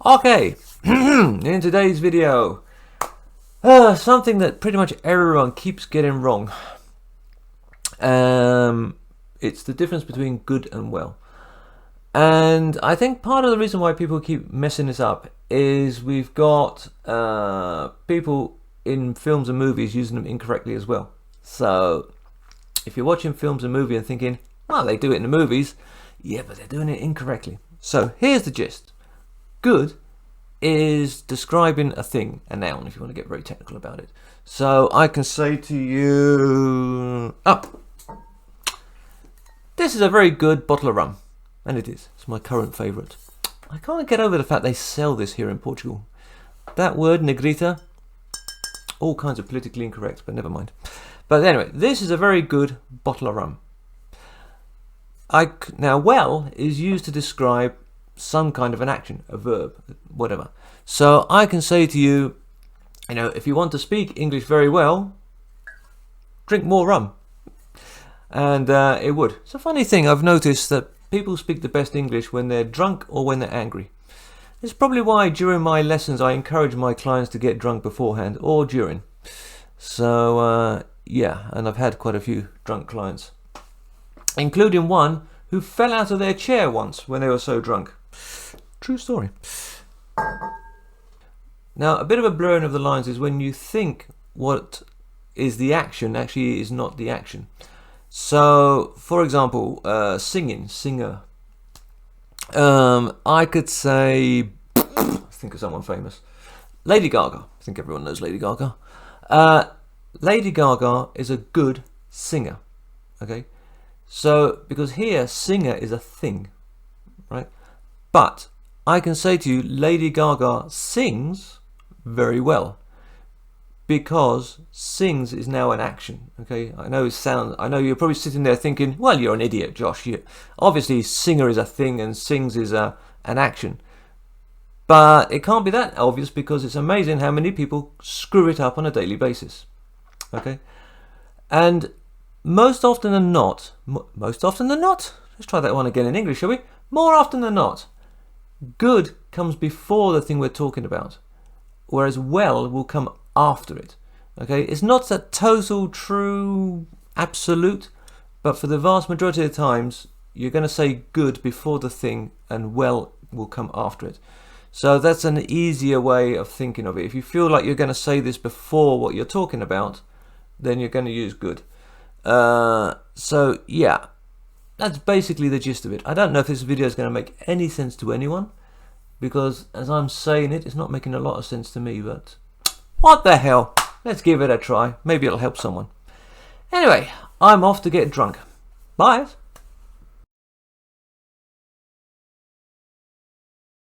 Okay, in today's video, something that pretty much everyone keeps getting wrong. It's the difference between good and well. And I think part of the reason why people keep messing this up is we've got people in films and movies using them incorrectly as well. So if you're watching films and movies and thinking, oh, they do it in the movies, yeah, but they're doing it incorrectly. So here's the gist. Good is describing a thing, a noun, if you want to get very technical about it. So I can say to you, this is a very good bottle of rum. And it is. It's my current favourite. I can't get over the fact they sell this here in Portugal. That word, negrita, all kinds of politically incorrect, but never mind. But anyway, this is a very good bottle of rum. Now, well is used to describe some kind of an action, a verb, whatever. So I can say to you, if you want to speak English very well, drink more rum. And it would. It's a funny thing, I've noticed that people speak the best English when they're drunk or when they're angry. It's probably why during my lessons I encourage my clients to get drunk beforehand or during. So yeah, and I've had quite a few drunk clients, including one who fell out of their chair once when they were so drunk. True story. Now, a bit of a blurring of the lines is when you think what is the action actually is not the action. So, for example, singer. I could say, think of someone famous. Lady Gaga. I think everyone knows Lady Gaga. Lady Gaga is a good singer. Okay? So, because here, singer is a thing. Right? But I can say to you, Lady Gaga sings very well. Because sings is now an action. Okay, I know you're probably sitting there thinking, well, you're an idiot, Josh. Obviously, singer is a thing and sings is an action. But it can't be that obvious because it's amazing how many people screw it up on a daily basis. Okay, and most often than not, let's try that one again in English, shall we? More often than not, good comes before the thing we're talking about, whereas well will come after it. Okay, it's not a total true absolute, but for the vast majority of the times you're going to say good before the thing and well will come after it. So that's an easier way of thinking of it. If you feel like you're going to say this before what you're talking about, then you're going to use good. So yeah, that's basically the gist of it. I don't know if this video is going to make any sense to anyone, because as I'm saying it, it's not making a lot of sense to me, but what the hell? Let's give it a try. Maybe it'll help someone. Anyway, I'm off to get drunk. Bye.